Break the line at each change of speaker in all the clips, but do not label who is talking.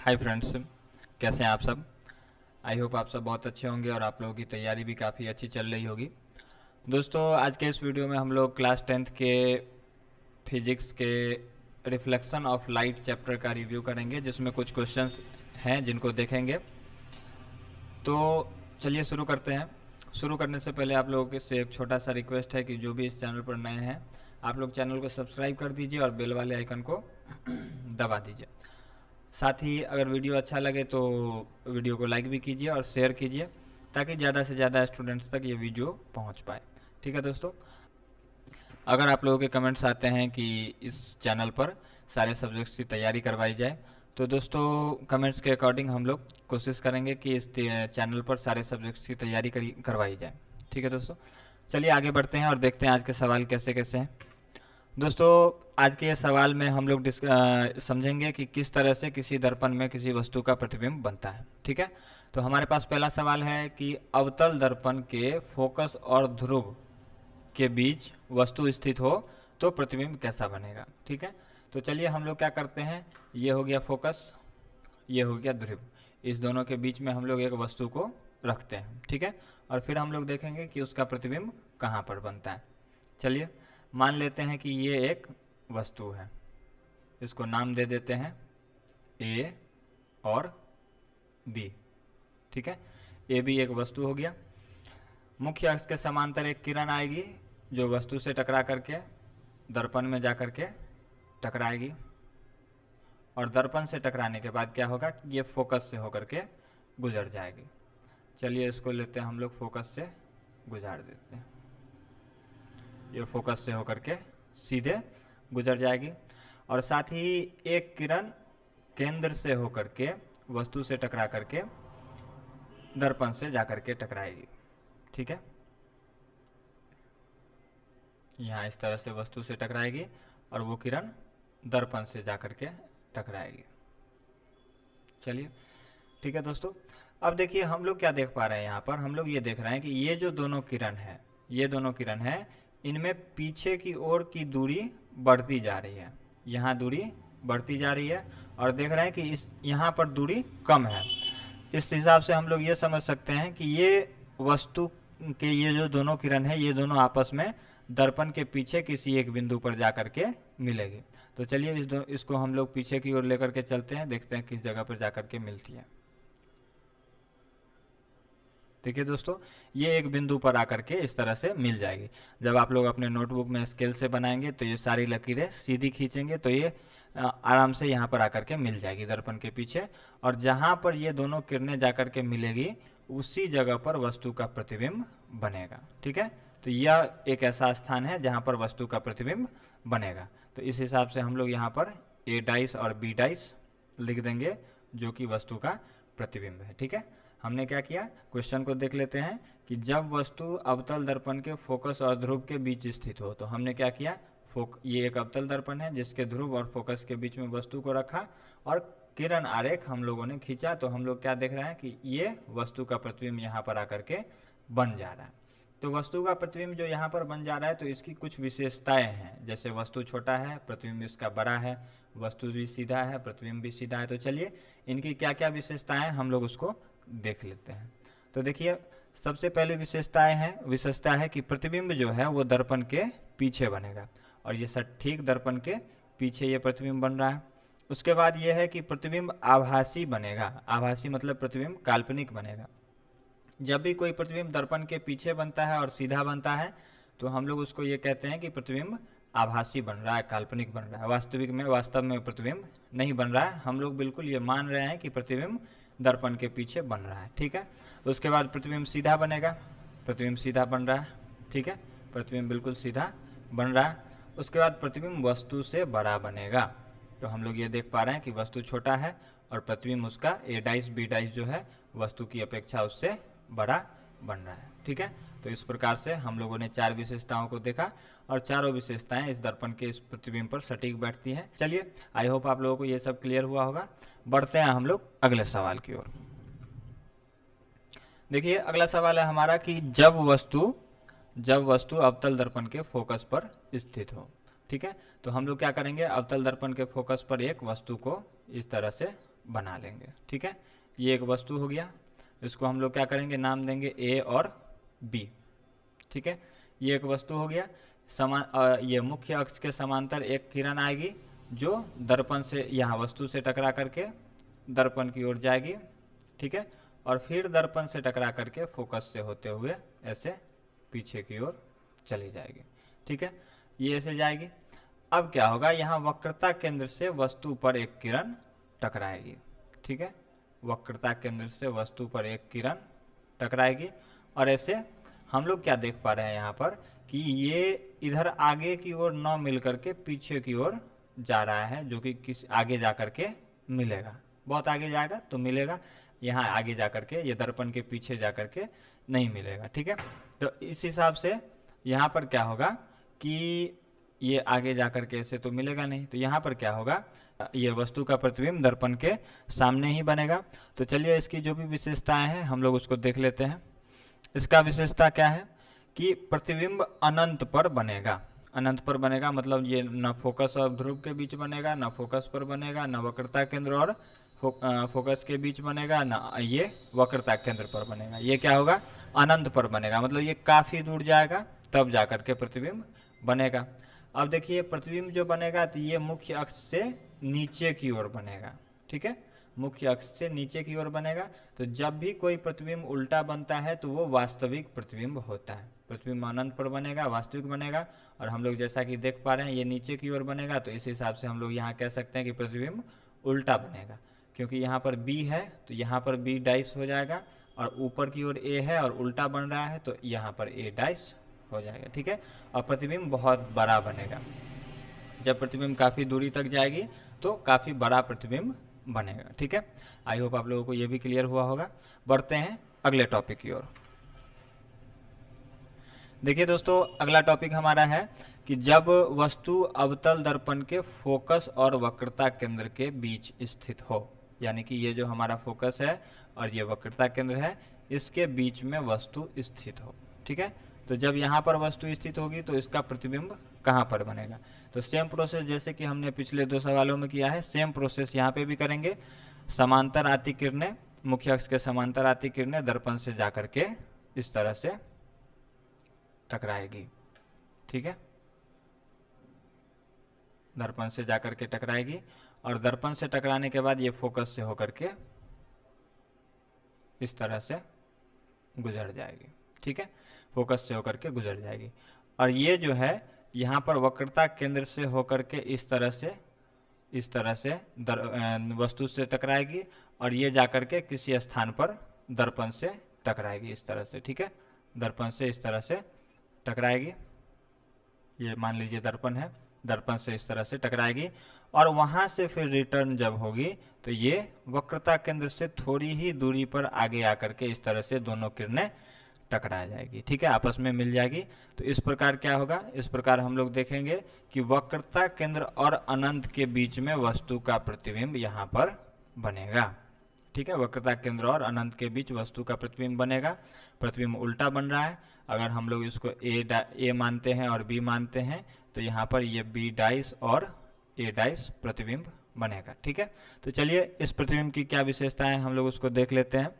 Hi friends, कैसे हैं आप सब। आई होप आप सब बहुत अच्छे होंगे और आप लोगों की तैयारी भी काफ़ी अच्छी चल रही होगी। दोस्तों, आज के इस वीडियो में हम लोग क्लास 10th के फिजिक्स के रिफ्लेक्शन ऑफ लाइट चैप्टर का रिव्यू करेंगे, जिसमें कुछ क्वेश्चंस हैं जिनको देखेंगे। तो चलिए शुरू करते हैं। शुरू करने से पहले आप लोगों से एक छोटा सा रिक्वेस्ट है कि जो भी इस चैनल पर नए हैं, आप लोग चैनल को सब्सक्राइब कर दीजिए और बेल वाले आइकन को दबा दीजिए। साथ ही अगर वीडियो अच्छा लगे तो वीडियो को लाइक भी कीजिए और शेयर कीजिए, ताकि ज़्यादा से ज़्यादा स्टूडेंट्स तक ये वीडियो पहुंच पाए। ठीक है दोस्तों, अगर आप लोगों के कमेंट्स आते हैं कि इस चैनल पर सारे सब्जेक्ट्स की तैयारी करवाई जाए, तो दोस्तों कमेंट्स के अकॉर्डिंग हम लोग कोशिश करेंगे कि इस चैनल पर सारे सब्जेक्ट्स की तैयारी करवाई जाए। ठीक है दोस्तों, चलिए आगे बढ़ते हैं और देखते हैं आज के सवाल कैसे कैसे हैं। दोस्तों, आज के सवाल में हम लोग समझेंगे कि किस तरह से किसी दर्पण में किसी वस्तु का प्रतिबिंब बनता है। ठीक है, तो हमारे पास पहला सवाल है कि अवतल दर्पण के फोकस और ध्रुव के बीच वस्तु स्थित हो तो प्रतिबिंब कैसा बनेगा। ठीक है, तो चलिए हम लोग क्या करते हैं, ये हो गया फोकस, ये हो गया ध्रुव, इस दोनों के बीच में हम लोग एक वस्तु को रखते हैं। ठीक है, और फिर हम लोग देखेंगे कि उसका प्रतिबिंब कहाँ पर बनता है। चलिए मान लेते हैं कि ये एक वस्तु है, इसको नाम दे देते हैं ए और बी। ठीक है, ए बी एक वस्तु हो गया। मुख्य अक्ष के समांतर एक किरण आएगी जो वस्तु से टकरा करके दर्पण में जा करके टकराएगी, और दर्पण से टकराने के बाद क्या होगा, ये फोकस से होकर के गुजर जाएगी। चलिए इसको लेते हैं हम लोग, फोकस से गुजार देते हैं, ये फोकस से होकर के सीधे गुजर जाएगी। और साथ ही एक किरण केंद्र से होकर के वस्तु से टकरा करके दर्पण से जाकर के टकराएगी। ठीक है, यहाँ इस तरह से वस्तु से टकराएगी और वो किरण दर्पण से जाकर के टकराएगी। चलिए ठीक है दोस्तों, अब देखिए हम लोग क्या देख पा रहे हैं, यहाँ पर हम लोग ये देख रहे हैं कि ये जो दोनों किरण है, ये दोनों किरण है, इनमें पीछे की ओर की दूरी बढ़ती जा रही है। यहाँ दूरी बढ़ती जा रही है और देख रहे हैं कि इस यहाँ पर दूरी कम है। इस हिसाब से हम लोग ये समझ सकते हैं कि ये वस्तु के ये जो दोनों किरण है, ये दोनों आपस में दर्पण के पीछे किसी एक बिंदु पर जा कर के मिलेगी। तो चलिए इसको हम लोग पीछे की ओर लेकर के चलते हैं, देखते हैं किस जगह पर जा कर के मिलती है। देखिए दोस्तों, ये एक बिंदु पर आकर के इस तरह से मिल जाएगी। जब आप लोग अपने नोटबुक में स्केल से बनाएंगे तो ये सारी लकीरें सीधी खींचेंगे तो ये आराम से यहाँ पर आकर के मिल जाएगी दर्पण के पीछे, और जहाँ पर ये दोनों किरणें जाकर के मिलेगी उसी जगह पर वस्तु का प्रतिबिंब बनेगा। ठीक है, तो यह एक ऐसा स्थान है जहाँ पर वस्तु का प्रतिबिंब बनेगा। तो इस हिसाब से हम लोग यहाँ पर ए डाइस और बी डाइस लिख देंगे, जो कि वस्तु का प्रतिबिंब है। ठीक है, हमने क्या किया, क्वेश्चन को देख लेते हैं कि जब वस्तु अवतल दर्पण के फोकस और ध्रुव के बीच स्थित हो, तो हमने क्या किया, ये एक अवतल दर्पण है जिसके ध्रुव और फोकस के बीच में वस्तु को रखा और किरण आरेख हम लोगों ने खींचा। तो हम लोग क्या देख रहे हैं कि ये वस्तु का प्रतिबिंब यहाँ पर आकर के बन जा रहा है। तो वस्तु का प्रतिबिंब जो यहाँ पर बन जा रहा है, तो इसकी कुछ विशेषताएं हैं। जैसे वस्तु छोटा है, प्रतिबिंब इसका बड़ा है, वस्तु भी सीधा है, प्रतिबिंब भी सीधा है। तो चलिए इनकी क्या क्या विशेषताएं हम लोग उसको देख लेते हैं। तो देखिए सबसे पहले विशेषता है कि प्रतिबिंब जो है वो दर्पण के पीछे बनेगा, और ये ठीक दर्पण के पीछे ये प्रतिबिंब बन रहा है। उसके बाद ये है कि प्रतिबिंब आभासी बनेगा। आभासी मतलब प्रतिबिंब काल्पनिक बनेगा। जब भी कोई प्रतिबिंब दर्पण के पीछे बनता है और सीधा बनता है, तो हम लोग उसको ये कहते हैं कि प्रतिबिंब आभासी बन रहा है, काल्पनिक बन रहा है। वास्तव में प्रतिबिंब नहीं बन रहा है, हम लोग बिल्कुल ये मान रहे हैं कि प्रतिबिंब दर्पण के पीछे बन रहा है। ठीक है, उसके बाद प्रतिबिंब सीधा बनेगा, प्रतिबिंब सीधा बन रहा है। ठीक है, प्रतिबिंब बिल्कुल सीधा बन रहा है। उसके बाद प्रतिबिंब वस्तु से बड़ा बनेगा। तो हम लोग ये देख पा रहे हैं कि वस्तु छोटा है और प्रतिबिंब उसका ए डाइस बी डाइस जो है वस्तु की अपेक्षा उससे बड़ा बन रहा है। ठीक है, तो इस प्रकार से हम लोगों ने चार विशेषताओं को देखा और चारों विशेषताएं इस दर्पण के इस प्रतिबिंब पर सटीक बैठती हैं। चलिए आई होप आप लोगों को ये सब क्लियर हुआ होगा। बढ़ते हैं हम लोग अगले सवाल की ओर। देखिए अगला सवाल है हमारा कि जब वस्तु अवतल दर्पण के फोकस पर स्थित हो। ठीक है, तो हम लोग क्या करेंगे, अवतल दर्पण के फोकस पर एक वस्तु को इस तरह से बना लेंगे। ठीक है, ये एक वस्तु हो गया, इसको हम लोग क्या करेंगे, नाम देंगे ए और बी। ठीक है, ये एक वस्तु हो गया। ये मुख्य अक्ष के समांतर एक किरण आएगी जो दर्पण से, यहाँ वस्तु से टकरा करके दर्पण की ओर जाएगी। ठीक है, और फिर दर्पण से टकरा करके फोकस से होते हुए ऐसे पीछे की ओर चली जाएगी। ठीक है, ये ऐसे जाएगी। अब क्या होगा, यहाँ वक्रता केंद्र से वस्तु पर एक किरण टकराएगी। ठीक है, वक्रता केंद्र से वस्तु पर एक किरण टकराएगी और ऐसे हम लोग क्या देख पा रहे हैं यहाँ पर कि ये इधर आगे की ओर न मिल करके पीछे की ओर जा रहा है, जो कि किस आगे जा करके मिलेगा, बहुत आगे जाएगा तो मिलेगा, यहाँ आगे जा करके ये दर्पण के पीछे जा करके नहीं मिलेगा। ठीक है, तो इस हिसाब से यहाँ पर क्या होगा कि ये आगे जा करके ऐसे तो मिलेगा नहीं, तो यहाँ पर क्या होगा, ये वस्तु का प्रतिबिंब दर्पण के सामने ही बनेगा। तो चलिए इसकी जो भी विशेषताएं हैं हम लोग उसको देख लेते हैं। इसका विशेषता क्या है कि प्रतिबिंब अनंत पर बनेगा। अनंत पर बनेगा मतलब ये न फोकस और ध्रुव के बीच बनेगा, न फोकस पर बनेगा, न वक्रता केंद्र और फोकस के बीच बनेगा, न ये वक्रता केंद्र पर बनेगा। ये क्या होगा, अनंत पर बनेगा, मतलब ये काफ़ी दूर जाएगा तब जा करके प्रतिबिंब बनेगा। अब देखिए प्रतिबिंब जो बनेगा तो ये मुख्य अक्ष से नीचे की ओर बनेगा। ठीक है, मुख्य अक्ष से नीचे की ओर बनेगा। तो जब भी कोई प्रतिबिंब उल्टा बनता है तो वो वास्तविक प्रतिबिंब होता है। प्रतिबिंब अनंत पर बनेगा, वास्तविक बनेगा। और हम लोग जैसा कि देख पा रहे हैं ये नीचे की ओर बनेगा, तो इस हिसाब से हम लोग यहाँ कह सकते हैं कि प्रतिबिंब उल्टा बनेगा, क्योंकि यहाँ पर बी है तो यहाँ पर बी डाइस हो जाएगा, और ऊपर की ओर ए है और उल्टा बन रहा है तो यहाँ पर ए डाइस हो जाएगा। ठीक है, और प्रतिबिंब बहुत बड़ा बनेगा। जब प्रतिबिंब काफ़ी दूरी तक जाएगी तो काफ़ी बड़ा प्रतिबिंब बनेगा। ठीक है, आई होप आप लोगों को ये भी क्लियर हुआ होगा। बढ़ते हैं अगले टॉपिक की ओर। देखिए दोस्तों, अगला टॉपिक हमारा है कि जब वस्तु अवतल दर्पण के फोकस और वक्रता केंद्र के बीच स्थित हो, यानी कि ये जो हमारा फोकस है और ये वक्रता केंद्र है, इसके बीच में वस्तु स्थित हो। ठीक है, तो जब यहाँ पर वस्तु स्थित होगी तो इसका प्रतिबिंब कहाँ पर बनेगा। तो सेम प्रोसेस जैसे कि हमने पिछले 2 सवालों में किया है, सेम प्रोसेस यहाँ पे भी करेंगे। समांतर आती किरणें, मुख्य अक्ष के समांतर आती किरणें दर्पण से जा करके इस तरह से टकराएगी। ठीक है, दर्पण से जा करके टकराएगी और दर्पण से टकराने के बाद ये फोकस से होकर के इस तरह से गुजर जाएगी। ठीक है, फोकस से होकर के गुजर जाएगी। और ये जो है यहाँ पर वक्रता केंद्र से होकर के इस तरह से वस्तु से टकराएगी और ये जाकर के किसी स्थान पर दर्पण से टकराएगी इस तरह से। ठीक है, दर्पण से इस तरह से टकराएगी, ये मान लीजिए दर्पण है, दर्पण से इस तरह से टकराएगी और वहाँ से फिर रिटर्न जब होगी तो ये वक्रता केंद्र से थोड़ी ही दूरी पर आगे आकर के इस तरह से दोनों किरणें टकरा जाएगी। ठीक है, आपस में मिल जाएगी। तो इस प्रकार क्या होगा, इस प्रकार हम लोग देखेंगे कि वक्रता केंद्र और अनंत के बीच में वस्तु का प्रतिबिंब यहाँ पर बनेगा। ठीक है, वक्रता केंद्र और अनंत के बीच वस्तु का प्रतिबिंब बनेगा। प्रतिबिंब उल्टा बन रहा है, अगर हम लोग इसको ए मानते हैं और बी मानते हैं तो यहाँ पर ये बी डाइस और ए डाइस प्रतिबिंब बनेगा। ठीक है, तो चलिए इस प्रतिबिंब की क्या विशेषताएं हम लोग उसको देख लेते हैं।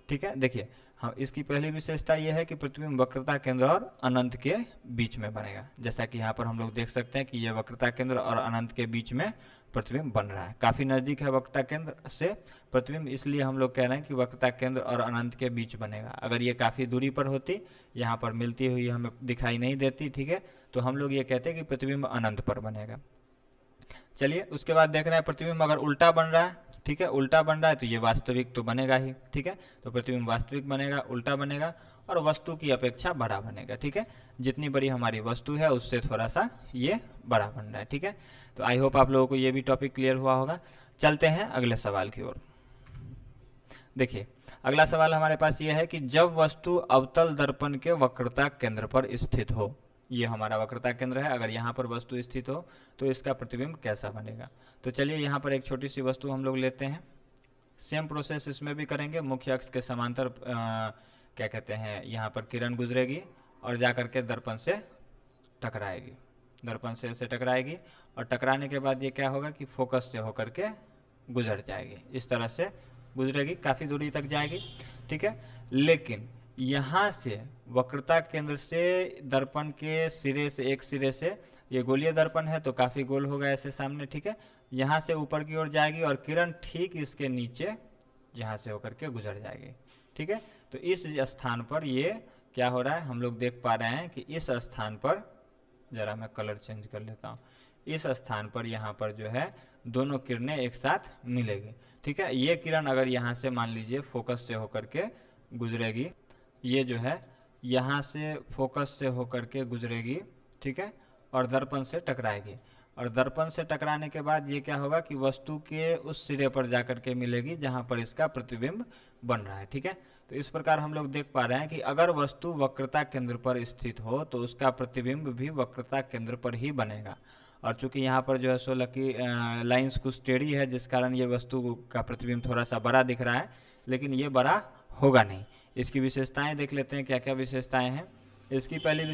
ठीक है, देखिए हाँ, इसकी पहली विशेषता यह है कि प्रतिबिंब वक्रता केंद्र और अनंत के बीच में बनेगा। जैसा कि यहाँ पर हम लोग देख सकते हैं कि यह वक्रता केंद्र और अनंत के बीच में प्रतिबिंब बन रहा है, काफ़ी नज़दीक है वक्रता केंद्र से प्रतिबिंब, इसलिए हम लोग कह रहे हैं कि वक्रता केंद्र और अनंत के बीच बनेगा। अगर ये काफ़ी दूरी पर होती, यहाँ पर मिलती हुई हमें दिखाई नहीं देती, ठीक है, तो हम लोग ये कहते हैं कि प्रतिबिंब अनंत पर बनेगा। चलिए उसके बाद देख रहे हैं प्रतिबिंब अगर उल्टा बन रहा है, ठीक है, उल्टा बन रहा है तो ये वास्तविक तो बनेगा ही। ठीक है, तो प्रतिबिंब वास्तविक बनेगा, उल्टा बनेगा और वस्तु की अपेक्षा बड़ा बनेगा। ठीक है, जितनी बड़ी हमारी वस्तु है उससे थोड़ा सा ये बड़ा बन रहा है। ठीक है, तो आई होप आप लोगों को ये भी टॉपिक क्लियर हुआ होगा। चलते हैं अगले सवाल की ओर। देखिए अगला सवाल हमारे पास ये है कि जब वस्तु अवतल दर्पण के वक्रता केंद्र पर स्थित हो, ये हमारा वक्रता केंद्र है, अगर यहाँ पर वस्तु स्थित हो तो इसका प्रतिबिंब कैसा बनेगा। तो चलिए यहाँ पर एक छोटी सी वस्तु हम लोग लेते हैं, सेम प्रोसेस इसमें भी करेंगे। मुख्य अक्ष के समांतर क्या कहते हैं, यहाँ पर किरण गुजरेगी और जा करके दर्पण से टकराएगी, दर्पण से ऐसे टकराएगी और टकराने के बाद ये क्या होगा कि फोकस से होकर के गुजर जाएगी, इस तरह से गुजरेगी, काफ़ी दूरी तक जाएगी, ठीक है। लेकिन यहाँ से वक्रता केंद्र से दर्पण के सिरे से, एक सिरे से, ये गोलीय दर्पण है तो काफ़ी गोल होगा ऐसे सामने, ठीक है। यहाँ से ऊपर की ओर जाएगी और किरण ठीक इसके नीचे यहाँ से होकर के गुजर जाएगी, ठीक है। तो इस स्थान पर ये क्या हो रहा है, हम लोग देख पा रहे हैं कि इस स्थान पर, ज़रा मैं कलर चेंज कर लेता हूँ, इस स्थान पर यहाँ पर जो है दोनों किरणें एक साथ मिलेगी, ठीक है। ये किरण अगर यहाँ से मान लीजिए फोकस से होकर के गुजरेगी, ये जो है यहाँ से फोकस से होकर के गुजरेगी, ठीक है, और दर्पण से टकराएगी, और दर्पण से टकराने के बाद ये क्या होगा कि वस्तु के उस सिरे पर जाकर के मिलेगी जहाँ पर इसका प्रतिबिंब बन रहा है, ठीक है। तो इस प्रकार हम लोग देख पा रहे हैं कि अगर वस्तु वक्रता केंद्र पर स्थित हो तो उसका प्रतिबिंब भी वक्रता केंद्र पर ही बनेगा। और चूंकि यहाँ पर जो है 16 की लाइंस कुछ टेढ़ी है, जिस कारण ये वस्तु का प्रतिबिंब थोड़ा सा बड़ा दिख रहा है, लेकिन ये बड़ा होगा नहीं। इसकी विशेषताएं देख लेते हैं, क्या क्या विशेषताएं हैं। इसकी पहली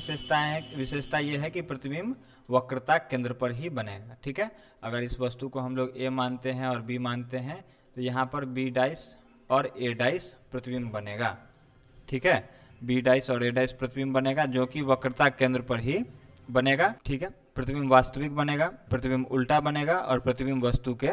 विशेषता ये है कि प्रतिबिंब वक्रता केंद्र पर ही बनेगा, ठीक है। अगर इस वस्तु को हम लोग ए मानते हैं और बी मानते हैं तो यहाँ पर बी डाइस और ए डाइस प्रतिबिंब बनेगा, ठीक है। बी डाइस और ए डाइस प्रतिबिंब बनेगा जो कि वक्रता केंद्र पर ही बनेगा, ठीक है। प्रतिबिंब वास्तविक बनेगा, प्रतिबिंब उल्टा बनेगा और प्रतिबिंब वस्तु के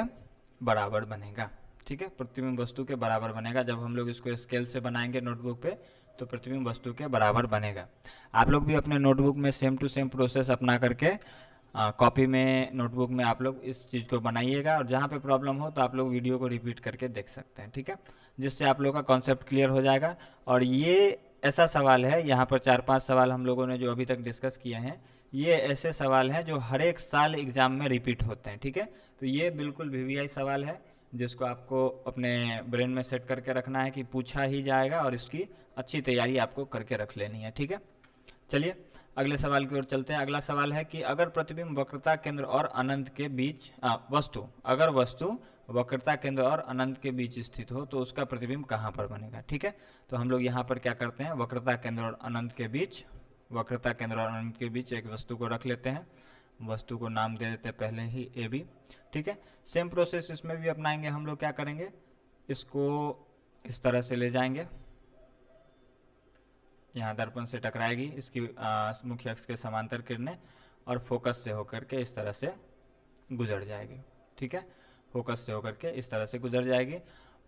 बराबर बनेगा, ठीक है। प्रतिबिंब वस्तु के बराबर बनेगा। जब हम लोग इसको स्केल से बनाएंगे नोटबुक पे तो प्रतिबिंब वस्तु के बराबर बनेगा। आप लोग भी अपने नोटबुक में सेम टू सेम प्रोसेस अपना करके कॉपी में, नोटबुक में आप लोग इस चीज़ को बनाइएगा, और जहाँ पे प्रॉब्लम हो तो आप लोग वीडियो को रिपीट करके देख सकते हैं, ठीक है, जिससे आप लोग का कॉन्सेप्ट क्लियर हो जाएगा। और ये ऐसा सवाल है, यहाँ पर 4-5 सवाल हम लोगों ने जो अभी तक डिस्कस किए हैं, ये ऐसे सवाल हैं जो हर एक साल एग्जाम में रिपीट होते हैं, ठीक है। तो ये बिल्कुल वीवीआई सवाल है जिसको आपको अपने ब्रेन में सेट करके रखना है कि पूछा ही जाएगा, और इसकी अच्छी तैयारी आपको करके रख लेनी है, ठीक है। चलिए अगले सवाल की ओर चलते हैं। अगला सवाल है कि अगर प्रतिबिंब वक्रता केंद्र और अनंत के बीच अगर वस्तु वक्रता केंद्र और अनंत के बीच स्थित हो तो उसका प्रतिबिंब कहाँ पर बनेगा, ठीक है। तो हम लोग यहाँ पर क्या करते हैं, वक्रता केंद्र और अनंत के बीच एक वस्तु को रख लेते हैं। वस्तु को नाम दे देते हैं पहले ही ए बी, ठीक है। सेम प्रोसेस इसमें भी अपनाएंगे। हम लोग क्या करेंगे, इसको इस तरह से ले जाएंगे, यहाँ दर्पण से टकराएगी इसकी मुख्य अक्ष के समांतर किरणें, और फोकस से होकर के इस तरह से गुजर जाएगी, ठीक है। फोकस से होकर के इस तरह से गुजर जाएगी,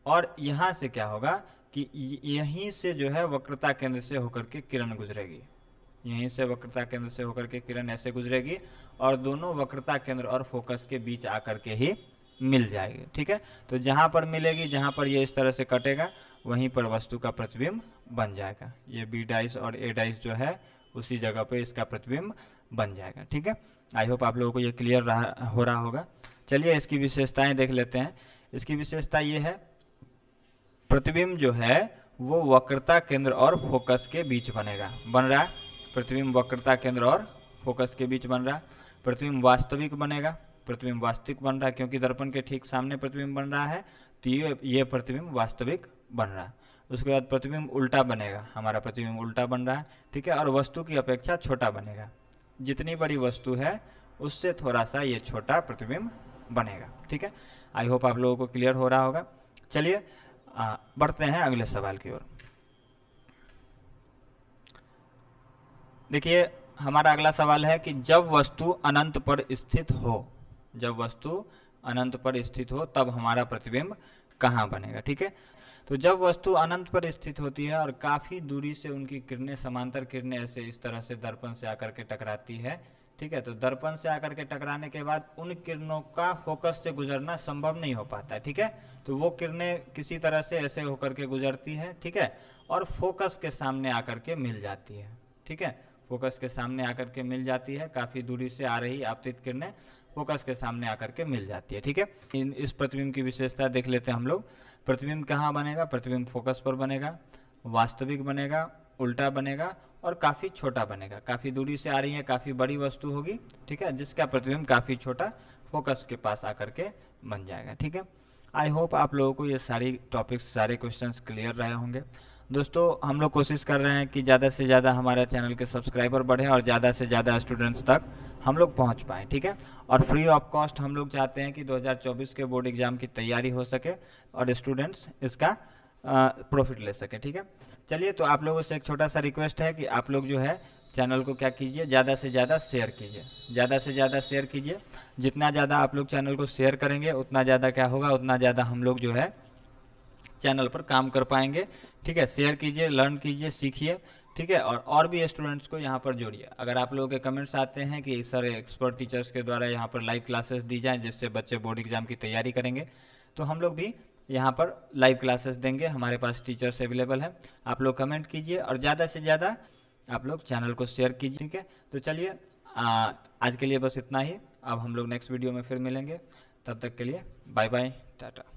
और यहाँ से क्या होगा कि यहीं से जो है वक्रता केंद्र से होकर के किरण गुजरेगी, यहीं से वक्रता केंद्र से होकर के किरण ऐसे गुजरेगी, और दोनों वक्रता केंद्र और फोकस के बीच आकर के ही मिल जाएगी, ठीक है। तो जहाँ पर मिलेगी, जहाँ पर ये इस तरह से कटेगा, वहीं पर वस्तु का प्रतिबिंब बन जाएगा। ये बी डाइस और ए डाइस जो है उसी जगह पे इसका प्रतिबिंब बन जाएगा, ठीक है। आई होप आप लोगों को ये क्लियर हो रहा होगा। चलिए इसकी विशेषताएं देख लेते हैं। इसकी विशेषता ये है, प्रतिबिंब जो है वो वक्रता केंद्र और फोकस के बीच बन रहा है। प्रतिबिंब वक्रता केंद्र और फोकस के बीच बन रहा है। प्रतिबिंब वास्तविक बनेगा, प्रतिबिंब वास्तविक बन रहा है क्योंकि दर्पण के ठीक सामने प्रतिबिंब बन रहा है, तो ये प्रतिबिंब वास्तविक बन रहा है। उसके बाद प्रतिबिंब उल्टा बनेगा, हमारा प्रतिबिंब उल्टा बन रहा है, ठीक है, और वस्तु की अपेक्षा छोटा बनेगा। जितनी बड़ी वस्तु है उससे थोड़ा सा ये छोटा प्रतिबिंब बनेगा, ठीक है। आई होप आप लोगों को क्लियर हो रहा होगा। चलिए बढ़ते हैं अगले सवाल की ओर। देखिए हमारा अगला सवाल है कि जब वस्तु अनंत पर स्थित हो, तब हमारा प्रतिबिंब कहाँ बनेगा, ठीक है। तो जब वस्तु अनंत पर स्थित होती है और काफ़ी दूरी से उनकी किरणें, समांतर किरणें ऐसे इस तरह से दर्पण से आकर के टकराती है, ठीक है, तो दर्पण से आकर के टकराने के बाद उन किरणों का फोकस से गुजरना संभव नहीं हो पाता है, ठीक है। तो वो किरणें किसी तरह से ऐसे होकर के गुजरती हैं, ठीक है, और फोकस के सामने आकर के मिल जाती है, ठीक है। फोकस के सामने आकर के मिल जाती है, काफ़ी दूरी से आ रही आपतित किरणें फोकस के सामने आकर के मिल जाती है, ठीक है। इस प्रतिबिंब की विशेषता देख लेते हैं हम लोग। प्रतिबिंब कहाँ बनेगा, प्रतिबिंब फोकस पर बनेगा, वास्तविक बनेगा, उल्टा बनेगा और काफ़ी छोटा बनेगा। काफ़ी दूरी से आ रही है, काफ़ी बड़ी वस्तु होगी, ठीक है, जिसका प्रतिबिंब काफ़ी छोटा फोकस के पास आकर के बन जाएगा, ठीक है। आई होप आप लोगों को ये सारी टॉपिक्स, सारे क्वेश्चंस क्लियर रहे होंगे। दोस्तों हम लोग कोशिश कर रहे हैं कि ज़्यादा से ज़्यादा हमारे चैनल के सब्सक्राइबर बढ़े और ज़्यादा से ज़्यादा स्टूडेंट्स तक हम लोग पहुंच पाएँ, ठीक है। और फ्री ऑफ कॉस्ट हम लोग चाहते हैं कि 2024 के बोर्ड एग्ज़ाम की तैयारी हो सके और स्टूडेंट्स इसका प्रॉफिट ले सके, ठीक है। चलिए, तो आप लोगों से एक छोटा सा रिक्वेस्ट है कि आप लोग जो है चैनल को क्या कीजिए, ज़्यादा से ज़्यादा शेयर कीजिए, ज़्यादा से ज़्यादा शेयर कीजिए। जितना ज़्यादा आप लोग चैनल को शेयर करेंगे उतना ज़्यादा क्या होगा, उतना ज़्यादा हम लोग जो है चैनल पर काम कर पाएंगे, ठीक है। शेयर कीजिए, लर्न कीजिए, सीखिए, ठीक है। और भी स्टूडेंट्स को यहाँ पर जोड़िए। अगर आप लोगों के कमेंट्स आते हैं कि सर एक्सपर्ट टीचर्स के द्वारा यहाँ पर लाइव क्लासेस दी जाएँ जिससे बच्चे बोर्ड एग्जाम की तैयारी करेंगे, तो हम लोग भी यहाँ पर लाइव क्लासेस देंगे, हमारे पास टीचर्स अवेलेबल हैं। आप लोग कमेंट कीजिए और ज़्यादा से ज़्यादा आप लोग चैनल को शेयर कीजिए, ठीक है। तो चलिए, आज के लिए बस इतना ही। अब हम लोग नेक्स्ट वीडियो में फिर मिलेंगे, तब तक के लिए बाय बाय, टाटा।